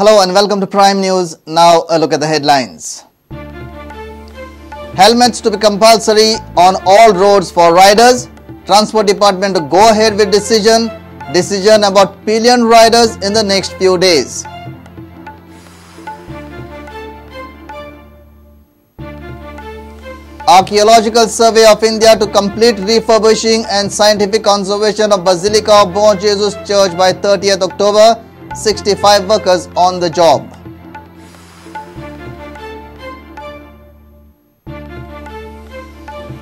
Hello and welcome to Prime News. Now a look at the headlines. Helmets to be compulsory on all roads for riders. Transport Department to go ahead with decision about pillion riders in the next few days. Archaeological Survey of India to complete refurbishing and scientific conservation of Basilica of Bon Jesus Church by 30th October. 65 workers on the job.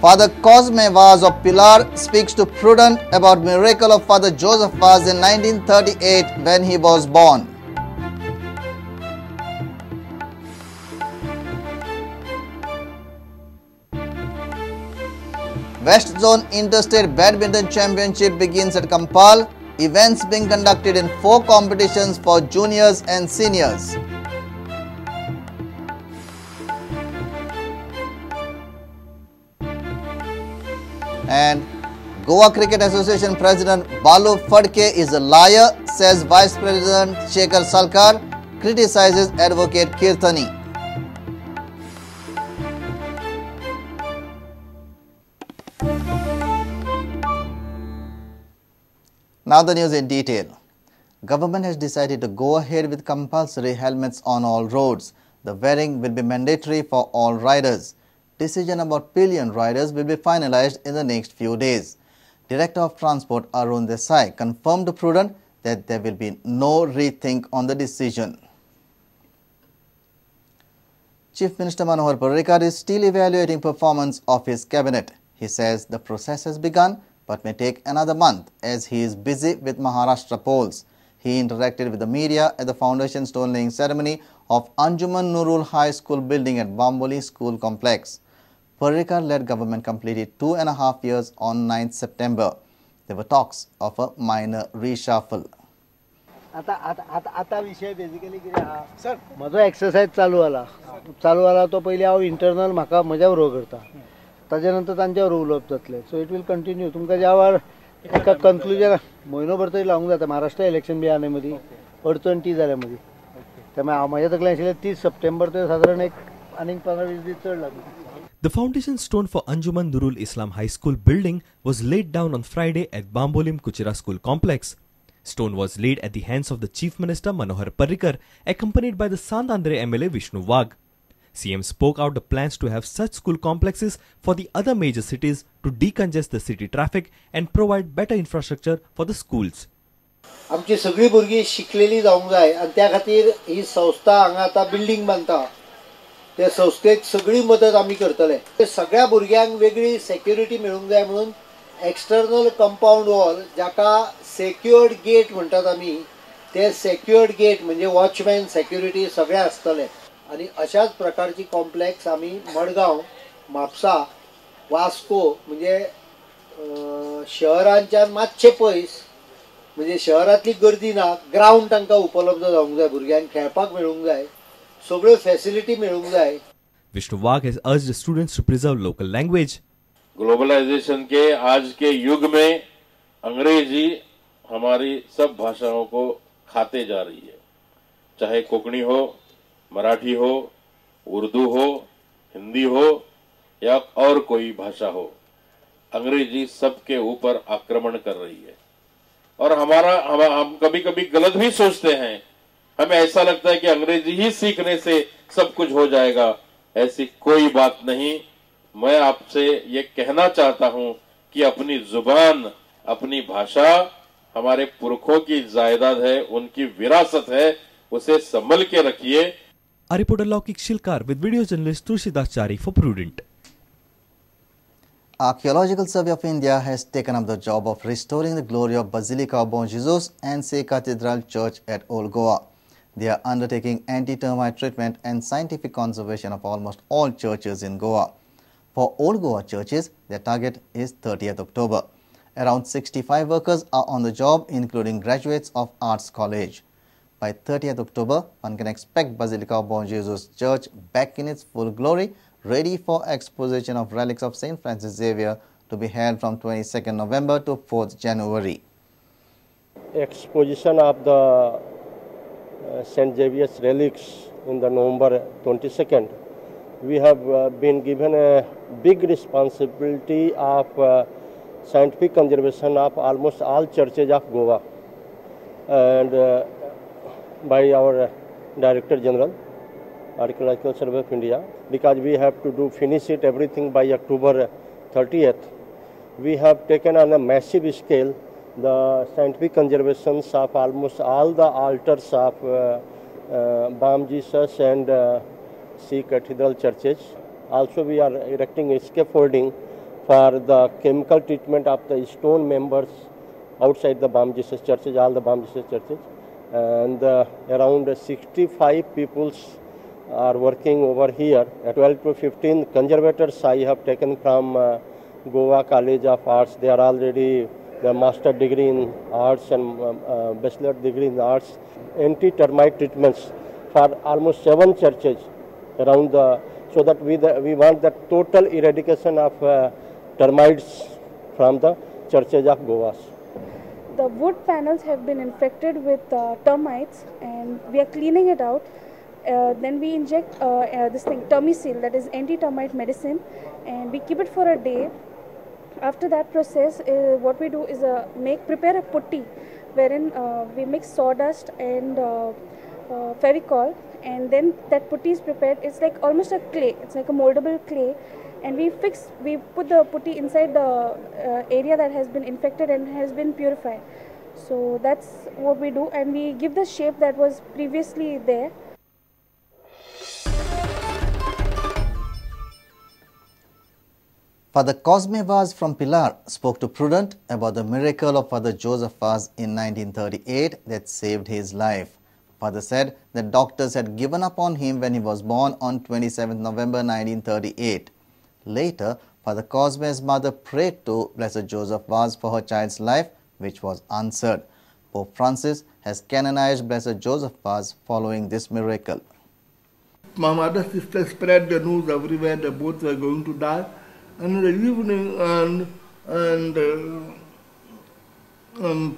Father Cosme Vaz of Pilar speaks to Prudent about miracle of Father Joseph Vaz in 1938 when he was born. West Zone Interstate Badminton Championship begins at Kampal. Events being conducted in 4 competitions for juniors and seniors. And Goa Cricket Association President Balu Fadke is a liar, says Vice President Shekhar Salkar, criticizes Advocate Kirthani. Now the news in detail. Government has decided to go ahead with compulsory helmets on all roads. The wearing will be mandatory for all riders. Decision about pillion riders will be finalized in the next few days. Director of Transport Arun Desai confirmed to Prudent that there will be no rethink on the decision. Chief Minister Manohar Parrikar is still evaluating performance of his cabinet. He says the process has begun but may take another month as he is busy with Maharashtra polls. He interacted with the media at the foundation stone laying ceremony of Anjuman Nurul High School building at Bamboli School Complex. Parrikar-led government completed 2.5 years on 9th September. There were talks of a minor reshuffle. आता विषय basically कितें आहा sir म्हजो exercise चालू आला तो पयलीं हांव इंटरनल म्हाका म्हज्या बरोबर करता ताजे नंतर तांच्या बरोबर उलोवप जातलें सो इट वील कंटिन्यू तुमकां ज्या वेळार एका कन्क्लुजन म्हयनोभर तरी लावंक जाता महाराष्ट्र इलेक्शन बी आहा न्ही मदीं अडचण ती जाल्या मदीं त्यामुळे हांव म्हाज्या तकलेन आशिल्लें 30 सप्टेंबर ते सादारण एक आनीक 15-20 दीस चड लागले. The foundation stone for Anjuman Nurul Islam High School building was laid down on Friday at Bambolim Kuchera School Complex. Stone was laid at the hands of the Chief Minister Manohar Parrikar, accompanied by the Sandandre MLA Vishnu Wagh. CM spoke out the plans to have such school complexes for the other major cities to decongest the city traffic and provide better infrastructure for the schools. आमची सगळी भुरगीं शिकलेली जावंक जाय आनी त्या खातीर ही संस्था हांगा आतां बिल्डिंग बांदता ते संस्थेक सगळी मदत आमी करतले. सगळ्या भुरग्यांक वेगळी सेक्युरिटी मेळूंक जाय म्हणून एक्सटर्नल कंपाउंड वॉल जाका सेक्युअर्ड गेट म्हणटात आमी ते सेक्युअर्ड गेट म्हणजे वॉचमॅन सेक्युरिटी सगळे आसतले आणि अशाच प्रकारची कॉम्प्लेक्स आमी मडगांव म्हापसा वास्को म्हणजे शहरांच्यान मातशे पयस म्हणजे शहरांतली गर्दी ना ग्राउंड तांकां उपलब्ध जावंक जाय भुरग्यांक खेळपाक मेळूंक जाय सगळ्यो फॅसिलिटी मेळूंक जाय. Vishnu Wagh has urged the students to preserve local language. Globalisation के आज के युग में अंग्रेजी हमारी सब भाषाओं को खाते जा रही है, चाहे कोंकणी हो, मराठी हो, उर्दू हो, हिंदी हो या और कोई भाषा हो, अंग्रेजी सबके ऊपर आक्रमण कर रही है. और हम कभी-कभी गलत भी सोचते हैं. हमें ऐसा लगता है कि अंग्रेजी ही सीखने से सब कुछ हो जाएगा. ऐसी कोई बात नहीं. मैं आपसे ये कहना चाहता हूं कि अपनी जुबान, अपनी भाषा हमारे पुरखों की जायदाद है, उनकी विरासत है, उसे संभल के रखिए. A reporter Laukik Shilkar with video journalist Tulsidas Chari for Prudent. Archaeological Survey of India has taken up the job of restoring the glory of Basilica of Bon Jesus and St. Cathedral Church at Old Goa. They are undertaking anti-termite treatment and scientific conservation of almost all churches in Goa. For Old Goa churches, their target is 30th October. Around 65 workers are on the job, including graduates of Arts College. By 30th October, one can expect Basilica of Bon Jesus Church back in its full glory, ready for exposition of relics of St. Francis Xavier to be held from 22nd November to 4th January. Exposition of the St. Xavier's relics in the November 22nd, we have been given a big responsibility of scientific conservation of almost all churches of Goa, and by our Director General, Archaeological Survey of India, because we have to finish it everything by October 30th. We have taken on a massive scale the scientific conservations of almost all the altars of Balm Jesus and C Cathedral churches. Also, we are erecting a scaffolding for the chemical treatment of the stone members outside the Balm Jesus churches, all the Balm Jesus churches. And around 65 people are working over here. 12 to 15 conservators I have taken from Goa College of Arts. They are already the master degree in arts and bachelor degree in arts. Anti-termite treatments for almost 7 churches around the, so that we want the total eradication of termites from the churches of Goa. The wood panels have been infected with termites, and we are cleaning it out. Then we inject this thing, Termicil, that is anti-termite medicine, and we keep it for a day. After that process, what we do is prepare a putty, wherein we mix sawdust and Fevicol, and then that putty is prepared. It's like almost a clay. It's like a moldable clay, and we put the putty inside the area that has been infected and has been purified. So that's what we do, and we give the shape that was previously there. Father Cosme Vaz from Pilar spoke to Prudent about the miracle of Father Joseph Vaz in 1938 that saved his life. Father said that doctors had given up on him when he was born on 27 November 1938. Later, Father Cosme's mother prayed to Blessed Joseph Vaz for her child's life, which was answered. Pope Francis has canonized Blessed Joseph Vaz following this miracle. My mother's sister spread the news everywhere that both were going to die. And in the evening,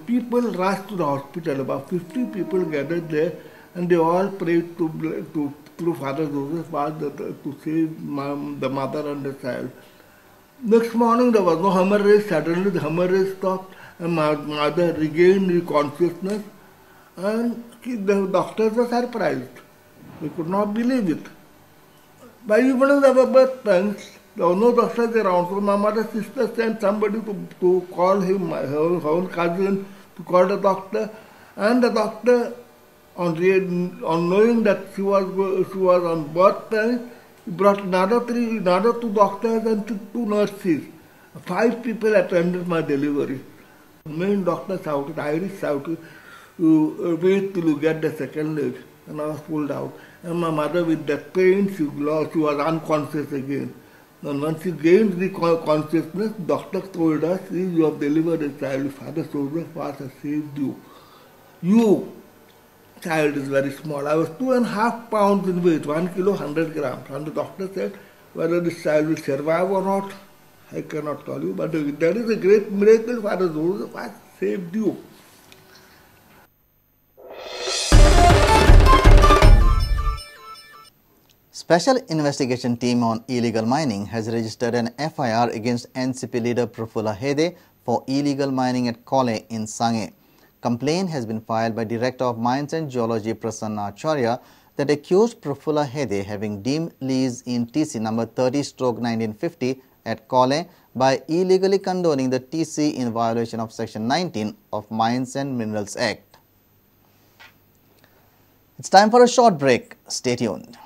people rushed to the hospital. About 50 people gathered there, and they all prayed to Father Joseph Vaz to save the mother and the child. Next morning, there was no hemorrhage. Suddenly, the hemorrhage stopped, and my mother regained the consciousness. And the doctors were surprised. They could not believe it. By evening, there were birth pains. There were no doctors around, so my mother's sister sent somebody to call him, her own cousin, to call the doctor. And the doctor, on knowing that she was on birth pains, he brought another 2 doctors and 2 nurses. 5 people attended my delivery. The main doctor shouted, Irish shouted, wait till you get the second leg. And I was pulled out. And my mother, with that pain, she was unconscious again. And once she gained the consciousness, doctor told us, you have delivered a child. Father Joseph Vaz has saved you. Your child is very small. I was 2.5 pounds in weight, 1 kilo, 100 grams. And the doctor said, whether this child will survive or not, I cannot tell you. But that is a great miracle. Father Joseph Vaz saved you. Special investigation team on illegal mining has registered an FIR against NCP leader Prafulla Hede for illegal mining at Kole in Sange. Complaint has been filed by Director of Mines and Geology Prasanna Acharya that accused Prafulla Hede having deemed lease in TC number 30/1950 at Kole by illegally condoning the TC in violation of Section 19 of Mines and Minerals Act. It's time for a short break. Stay tuned.